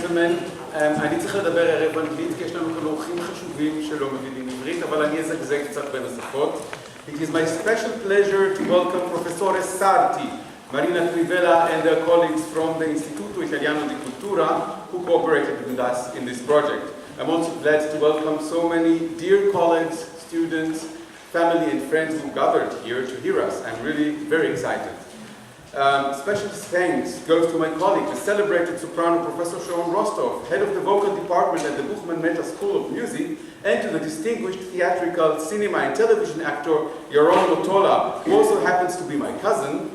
gentlemen, אני צריך לדבר ערב אנגלית, כי יש לנו כאן אורחים חשובים שלא מבינים עברית, אבל אני אזגזג קצת בין השפות. It is my special pleasure to welcome Professor Sarti, Marina Trivella and their colleagues from the Istituto Italiano di Cultura who cooperated with us in this project. I'm also glad to welcome so many dear colleagues, students, family and friends who gathered here to hear us. I'm really very excited. Special thanks goes to my colleague, the celebrated soprano Professor Sharon Rostov, head of the vocal department at the Buchmann Mehta School of Music, and to the distinguished theatrical, cinema and television actor Uri Rom, who also happens to be my cousin,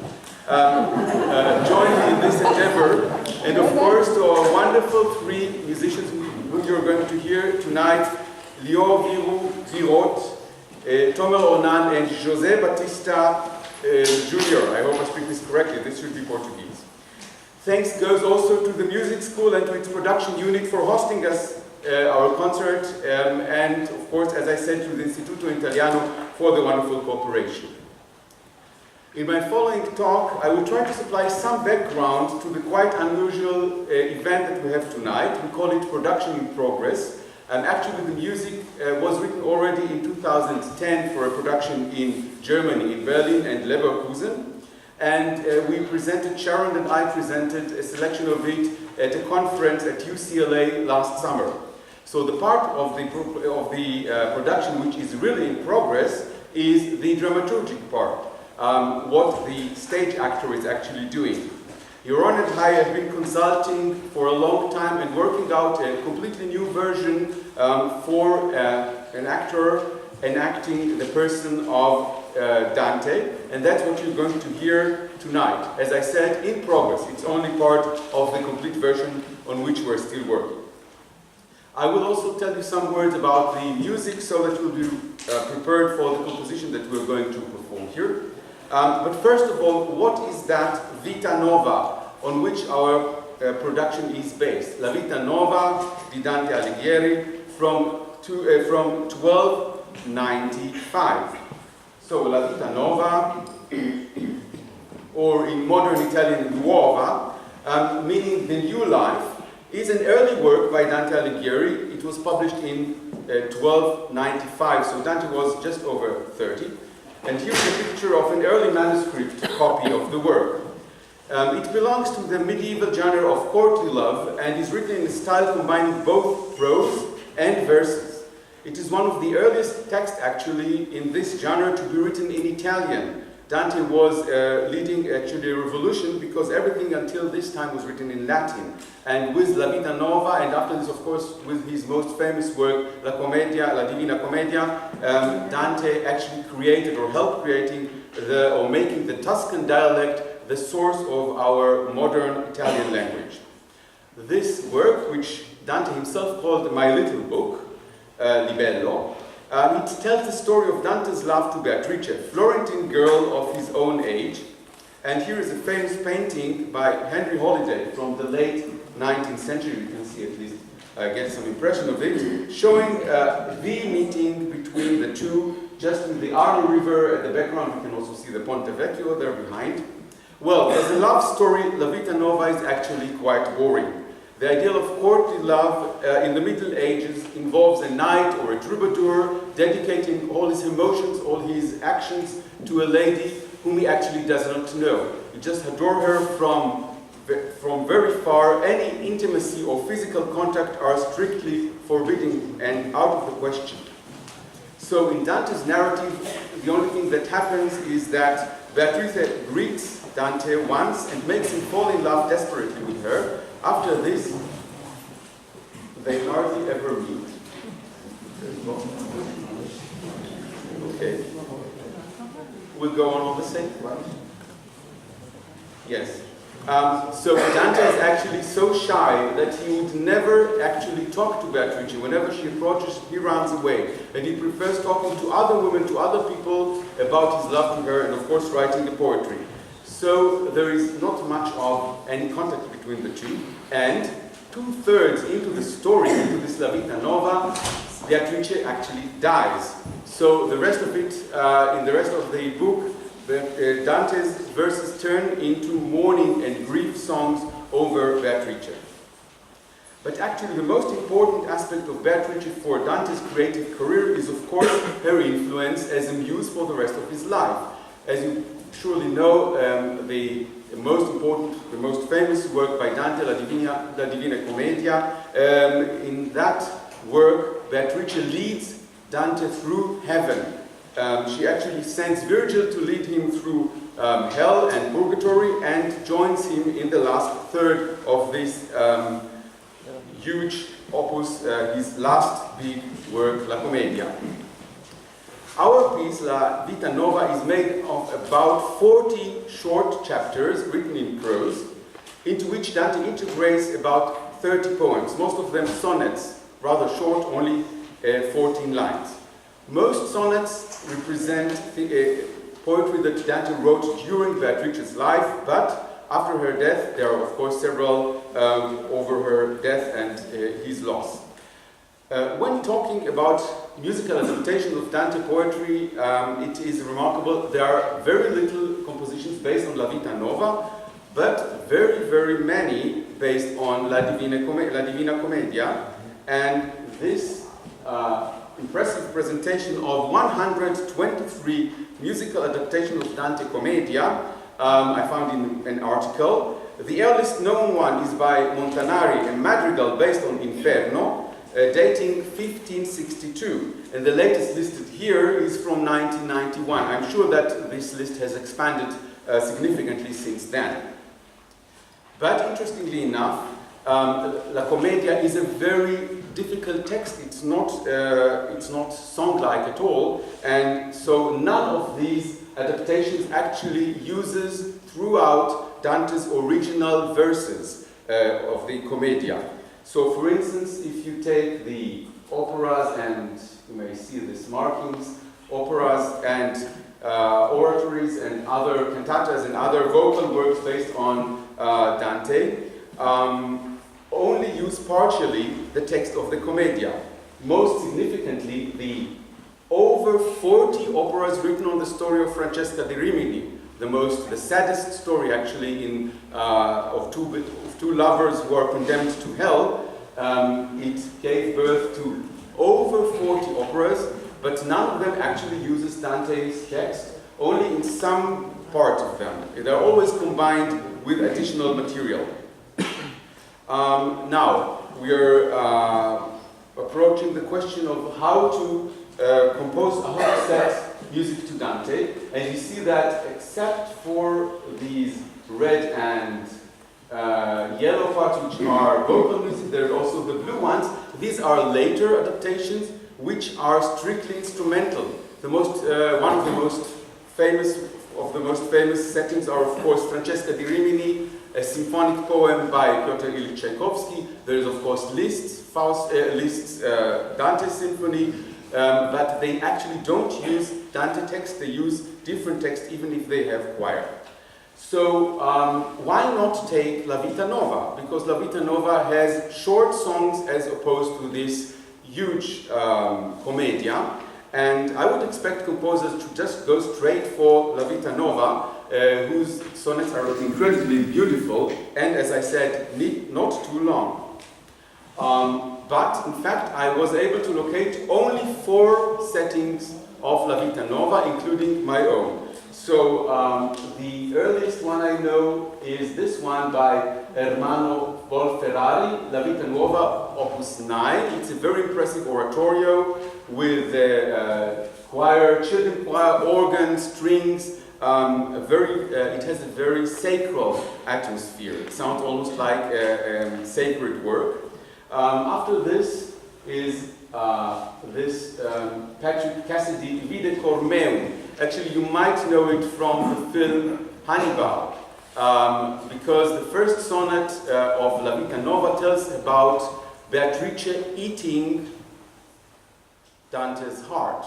joined me in this endeavor, and of course to our wonderful three musicians who you're going to hear tonight, Lior Virot, Tomer Onan, and José Batista Junior. I hope I speak this correctly. This should be Portuguese. Thanks goes also to the music school and to its production unit for hosting us our concert, and of course, as I said, to the Istituto Italiano for the wonderful cooperation. In my following talk, I will try to supply some background to the quite unusual event that we have tonight. We call it Production in Progress. And actually the music was written already in 2010 for a production in Germany, in Berlin and Leverkusen. And we presented, Sharon and I presented a selection of it at a conference at UCLA last summer. So the part of the production which is really in progress is the dramaturgic part, what the stage actor is actually doing. Yoron and I have been consulting for a long time and working out a completely new version for an actor enacting the person of Dante, and that's what you're going to hear tonight. As I said, in progress. It's only part of the complete version on which we're still working. I will also tell you some words about the music so that you'll be prepared for the composition that we're going to perform here. But first of all, what is that Vita Nova on which our production is based? La Vita Nova di Dante Alighieri from 1295. So La Vita Nova, or in modern Italian Nuova, meaning the new life, is an early work by Dante Alighieri. It was published in 1295, so Dante was just over 30. And here's a picture of an early manuscript copy of the work. It belongs to the medieval genre of courtly love and is written in a style combining both prose and verses. It is one of the earliest texts actually in this genre to be written in Italian. Dante was leading actually a revolution because everything until this time was written in Latin. And with La Vita Nova, and after this of course with his most famous work, La Divina Commedia, Dante actually created or helped creating or making the Tuscan dialect the source of our modern Italian language. This work, which Dante himself called My Little Book, Libello, it tells the story of Dante's love to Beatrice, a Florentine girl of his own age. And here is a famous painting by Henry Holiday from the late 19th century. You can see at least, get some impression of it, showing the meeting between the two, just with the Arno River at the background. You can also see the Ponte Vecchio there behind. Well, as a love story, La Vita Nova is actually quite boring. The ideal of courtly love in the Middle Ages involves a knight or a troubadour dedicating all his emotions, all his actions to a lady whom he actually does not know. You just adore her from very far. Any intimacy or physical contact are strictly forbidden and out of the question. So in Dante's narrative, the only thing that happens is that Beatrice greets Dante once and makes him fall in love desperately with her. After this, they hardly ever meet. Okay. We'll go on the same, right? Yes. So Dante is actually so shy that he would never actually talk to Beatrice. Whenever she approaches, he runs away. And he prefers talking to other women, to other people about his love to her, and of course writing the poetry. So there is not much of any contact between the two. And 2/3 into the story, into this La Vita Nova, Beatrice actually dies. So the rest of it, in the rest of the book, Dante's verses turn into mourning and grief songs over Beatrice. But actually the most important aspect of Beatrice for Dante's creative career is of course her influence as a muse for the rest of his life. As you surely know, the most important, the most famous work by Dante, La Divina Commedia, in that work Beatrice leads Dante through heaven. She actually sends Virgil to lead him through hell and purgatory and joins him in the last third of this huge opus, his last big work, La Commedia. Our piece, La Vita Nova, is made of about 40 short chapters written in prose, into which Dante integrates about 30 poems, most of them sonnets, rather short, only 14 lines. Most sonnets represent poetry that Dante wrote during Beatrice's life, but after her death, there are of course several over her death and his loss. When talking about musical adaptation of Dante poetry, it is remarkable. There are very little compositions based on La Vita Nova, but very, very many based on La Divina Commedia. And this impressive presentation of 123 musical adaptations of Dante Commedia I found in an article. The earliest known one is by Montanari, a madrigal based on Inferno, dating 1562. And the latest listed here is from 1991. I'm sure that this list has expanded significantly since then. But interestingly enough, La Commedia is a very difficult text. It's not song-like at all, and so none of these adaptations actually uses throughout Dante's original verses of the Commedia. So, for instance, if you take the operas, and you may see these markings, operas and oratories and other cantatas and other vocal works based on Dante, only use partially the text of the Commedia. Most significantly, the over 40 operas written on the story of Francesca di Rimini, the saddest story actually of two lovers who are condemned to hell. It gave birth to over 40 operas, but none of them actually uses Dante's text, only in some part of them. They're always combined with additional material. Now, we are approaching the question of how to compose, how to set music to Dante, and you see that except for these red and yellow parts, which are vocal music, there are also the blue ones. These are later adaptations, which are strictly instrumental. One of the most famous settings are, of course, Francesca di Rimini, a symphonic poem by Piotr Ilyich Tchaikovsky. There is, of course, Liszt's Dante Symphony, but they actually don't use Dante text, they use different text even if they have choir. So why not take La Vita Nova? Because La Vita Nova has short songs as opposed to this huge commedia, and I would expect composers to just go straight for La Vita Nova, whose sonnets are incredibly beautiful and, as I said, not too long. But in fact, I was able to locate only 4 settings of La Vita Nova, including my own. So the earliest one I know is this one by Ermanno Wolferrari, La Vita Nuova, Opus 9. It's a very impressive oratorio with choir, children choir, organ, strings. It has a very sacred atmosphere. It sounds almost like a sacred work. After this is Patrick Cassidy, Vide Cormeum. Actually, you might know it from the film Hannibal, because the first sonnet of La Vita Nova tells about Beatrice eating Dante's heart.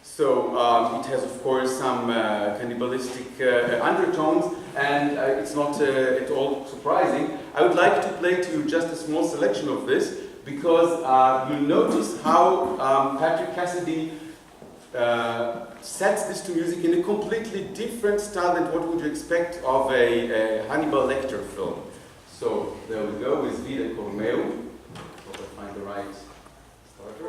So it has, of course, some cannibalistic undertones, and it's not at all surprising. I would like to play to you just a small selection of this, because you'll notice how Patrick Cassidy sets this to music in a completely different style than what would you expect of a Hannibal Lecter film. So there we go with Vide Cormeum. right starter.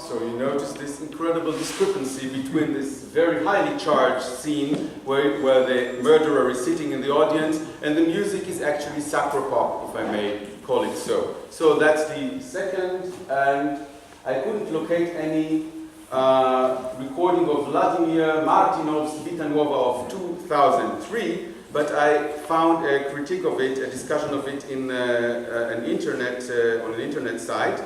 So you notice this incredible discrepancy between this very highly charged scene where the murderer is sitting in the audience and the music is actually sacro-pop, if I may call it so. So that's the second, and I couldn't locate any recording of Vladimir Martinov's Vita of 2003, but I found a critique of it, a discussion of it in on an internet site.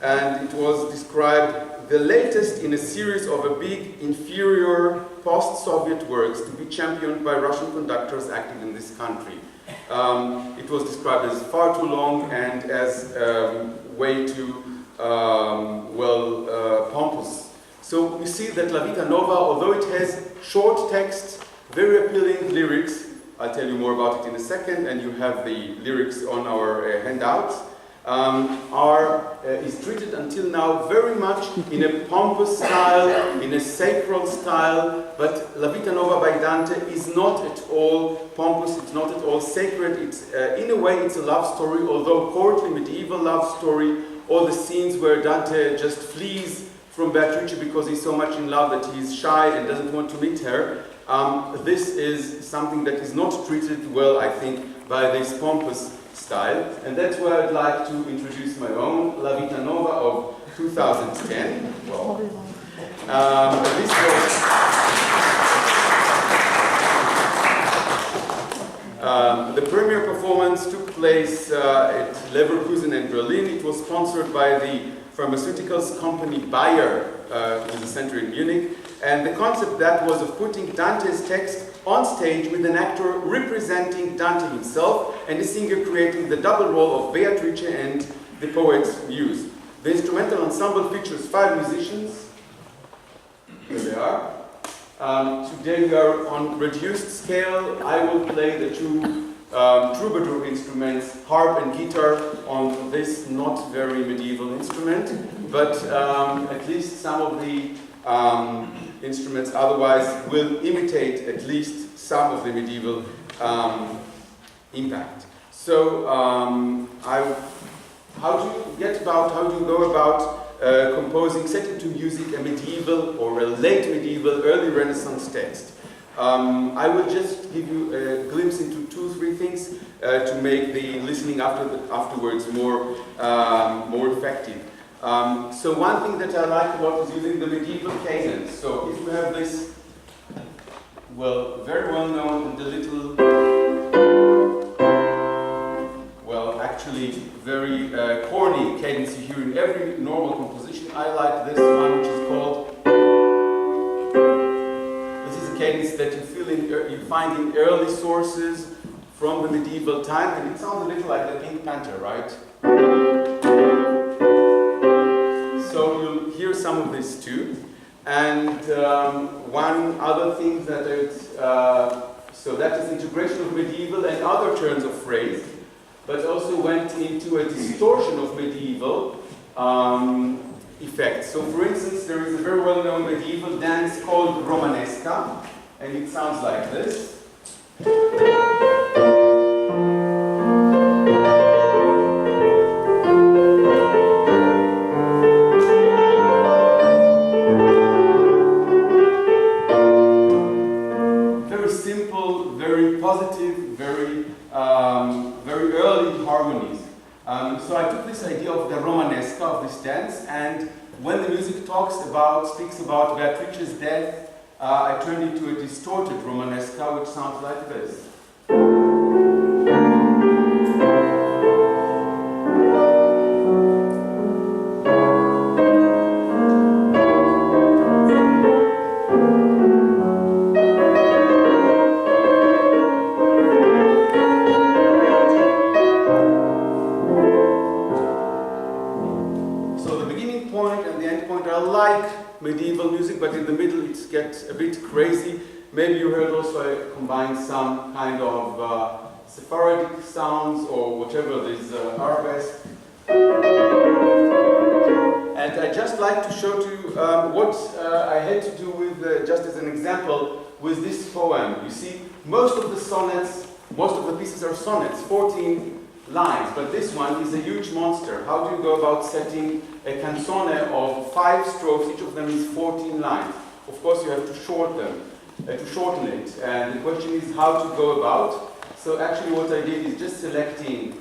And it was described the latest in a series of a big, inferior post-Soviet works to be championed by Russian conductors active in this country. It was described as far too long and as way too, pompous. So we see that La Vita Nova, although it has short text, very appealing lyrics, I'll tell you more about it in a second, and you have the lyrics on our handouts, is treated until now very much in a pompous style, in a sacral style, but La Vita Nova by Dante is not at all pompous, it's not at all sacred. It's, in a way, it's a love story, although courtly medieval love story, all the scenes where Dante just flees from Beatrice because he's so much in love that he's shy and doesn't want to meet her. This is something that is not treated well, I think, by this pompous style, and that's where I'd like to introduce my own La Vita Nova of 2010. Well, this was, the premiere performance took place at Leverkusen and Berlin. It was sponsored by the pharmaceuticals company Bayer, with a center in Munich, and the concept that was of putting Dante's text on stage with an actor representing Dante himself and a singer creating the double role of Beatrice and the poet's muse. The instrumental ensemble features 5 musicians. Here they are. Today we are on reduced scale. I will play the 2 troubadour instruments, harp and guitar, on this not very medieval instrument, but at least some of the instruments otherwise will imitate at least some of the medieval impact. So how do you go about composing, setting to music a medieval or a late medieval, early Renaissance text? I will just give you a glimpse into 2-3 things to make the listening afterwards more effective. So one thing that I like about is using the medieval cadence. So if you have this, very well known and a little, actually very corny cadence you hear in every normal composition, I like this one, which is called, this is a cadence that you find in early sources from the medieval time, and it sounds a little like the Pink Panther, right? So you'll hear some of this too. And one other thing that so that is integration of medieval and other turns of phrase, but also went into a distortion of medieval effects. So for instance, there is a very well-known medieval dance called Romanesca, and it sounds like this. So I took this idea of the Romanesca, of this dance, and when the music speaks about Beatrice's death, I turned it to a distorted Romanesca, which sounds like this. Medieval music, but in the middle it gets a bit crazy. Maybe you heard also I combined some kind of Sephardic sounds or whatever these arabesque. And I just like to show to you what I had to do with, just as an example, with this poem. You see, most of the sonnets, most of the pieces are sonnets, 14 lines, but this one is a huge monster. How do you go about setting a canzone of 5 strophes? Each of them is 14 lines. Of course, you have to shorten it. And the question is how to go about. So actually what I did is just selecting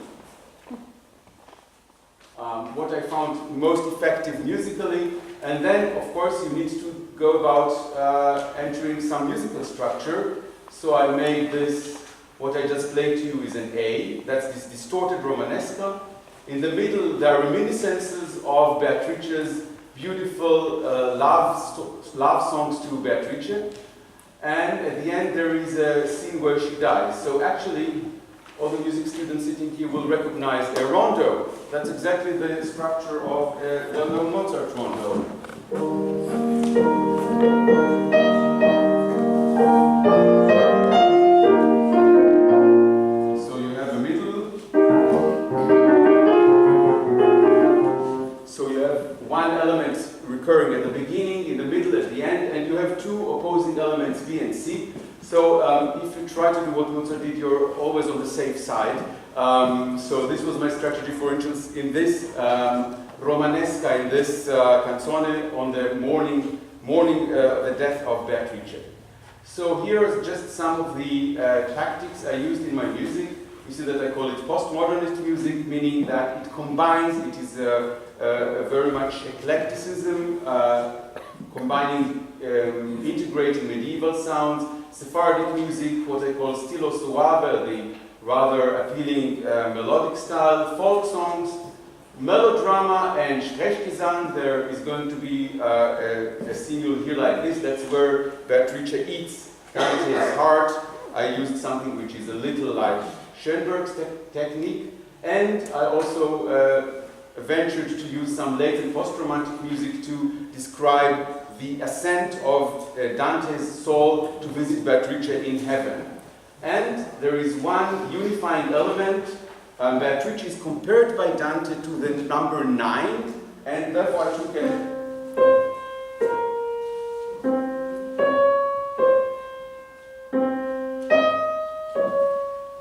what I found most effective musically, and then of course you need to go about entering some musical structure. So I made this. What I just played to you is an A, that's this distorted Romanesca. In the middle, there are reminiscences of Beatrice's beautiful love songs to Beatrice. And at the end, there is a scene where she dies. So actually, all the music students sitting here will recognize a rondo. That's exactly the structure of a well-known Mozart rondo. One element recurring at the beginning, in the middle, at the end, and you have 2 opposing elements, B and C. So if you try to do what Mozart did, you're always on the safe side. So this was my strategy, for instance, in this Romanesca, in this canzone on the mourning the death of Beatrice. So here are just some of the tactics I used in my music. You see that I call it postmodernist music, meaning that it combines, it is very much eclecticism, combining, integrating medieval sounds, Sephardic music, what I call stilo suave, the rather appealing melodic style, folk songs, melodrama, and Sprechgesang. There is going to be a scene you'll hear like this. That's where Beatrice eats Dante's heart. I used something which is a little like Schoenberg's technique, and I also ventured to use some late post-romantic music to describe the ascent of Dante's soul to visit Beatrice in heaven. And there is one unifying element. Beatrice is compared by Dante to the number 9, and therefore I took a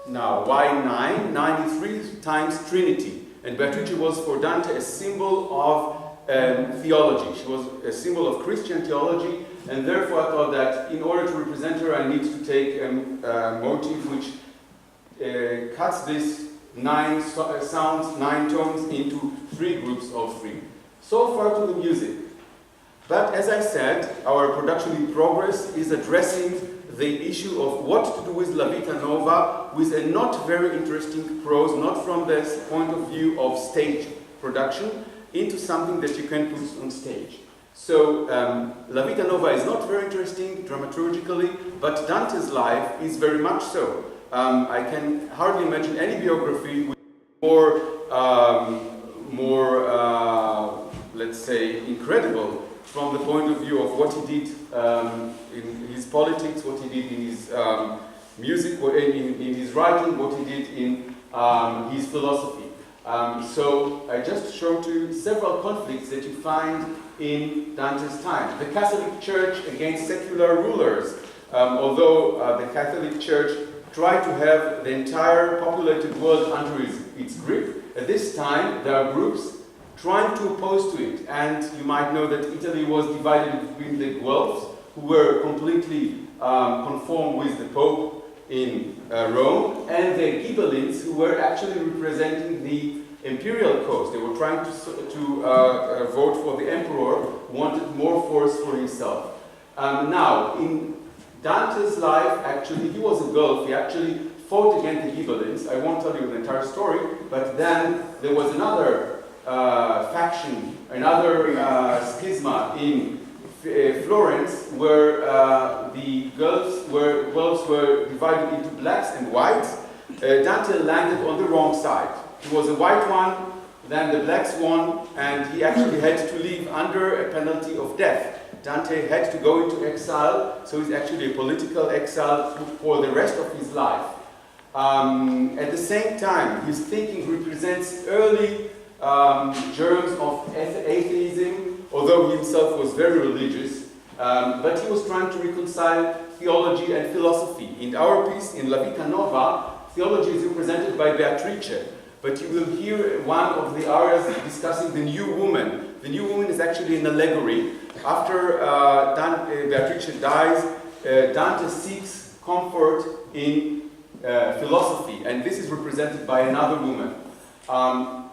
Now, why 9? 9 is 3 times Trinity. And Beatrice was for Dante a symbol of theology. She was a symbol of Christian theology, and therefore I thought that in order to represent her, I need to take a motif which cuts this 9 sounds, 9 tones into 3 groups of 3. So far to the music. But as I said, our production in progress is addressing the issue of what to do with La Vita Nova with a not very interesting prose, not from the point of view of stage production, into something that you can put on stage. So La Vita Nova is not very interesting dramaturgically, but Dante's life is very much so. I can hardly imagine any biography with let's say, incredible from the point of view of what he did in his politics, what he did in his music, in his writing, what he did in his philosophy. So I just showed you several conflicts that you find in Dante's time. The Catholic Church against secular rulers. Although the Catholic Church tried to have the entire populated world under its grip, at this time there are groups trying to oppose to it. And you might know that Italy was divided between the Guelphs, who were completely conformed with the Pope in Rome, and the Ghibellines, who were actually representing the imperial cause. They were trying to vote for the emperor, who wanted more force for himself. Now, in Dante's life, actually, he was a Gulf. He actually fought against the Ghibellines. I won't tell you the entire story, but then there was another faction, another schisma in Florence, where the Gulfs were divided into blacks and whites. Dante landed on the wrong side. He was a white one, then the blacks won, and he actually had to leave under a penalty of death. Dante had to go into exile, so he's actually a political exile for the rest of his life. At the same time, his thinking represents early germs of atheism, although he himself was very religious, but he was trying to reconcile theology and philosophy. In our piece, in La Vita Nova, theology is represented by Beatrice, but you will hear one of the arias discussing the new woman. The new woman is actually an allegory. After Beatrice dies, Dante seeks comfort in philosophy, and this is represented by another woman.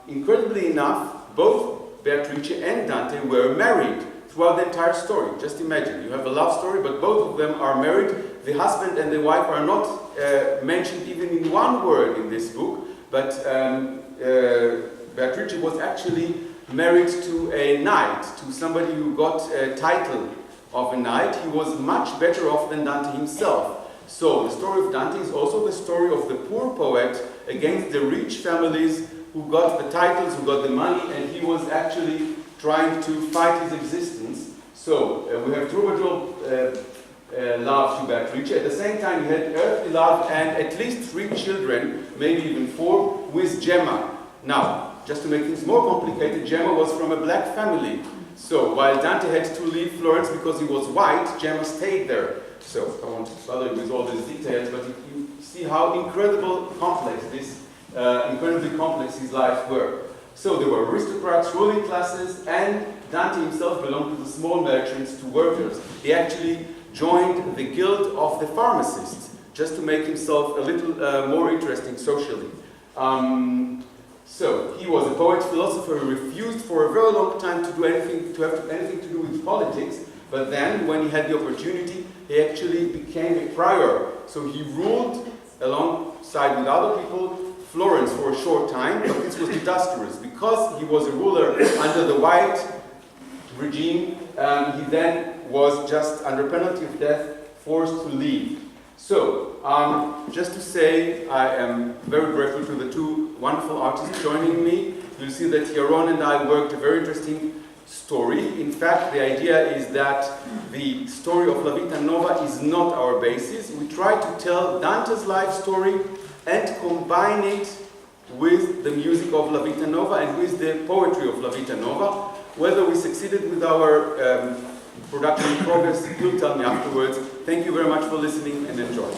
Incredibly enough, both Beatrice and Dante were married throughout the entire story. Just imagine, you have a love story, but both of them are married. The husband and the wife are not mentioned even in one word in this book, but Beatrice was actually married to a knight, to somebody who got a title of a knight. He was much better off than Dante himself. So the story of Dante is also the story of the poor poet against the rich families who got the titles, who got the money, and he was actually trying to fight his existence. So we have troubadour love to Beatrice. At the same time, he had earthly love and at least 3 children, maybe even 4, with Gemma. Now, just to make things more complicated, Gemma was from a black family. So while Dante had to leave Florence because he was white, Gemma stayed there. So I won't bother you with all these details, but you see how incredibly complex his life were. So there were aristocrats, ruling classes, and Dante himself belonged to the small merchants, to workers. He actually joined the guild of the pharmacists, just to make himself a little more interesting socially. So he was a poet philosopher who refused for a very long time to have anything to do with politics, but then when he had the opportunity, he actually became a prior. So he ruled alongside with other people Florence for a short time, but this was disastrous. Because he was a ruler under the white regime, he then was just under penalty of death forced to leave. So, just to say, I am very grateful to the 2 wonderful artists joining me. You'll see that Yaron and I worked a very interesting story. In fact, the idea is that the story of La Vita Nova is not our basis. We try to tell Dante's life story and combine it with the music of La Vita Nova and with the poetry of La Vita Nova. Whether we succeeded with our production in progress, you'll tell me afterwards. Thank you very much for listening and enjoy.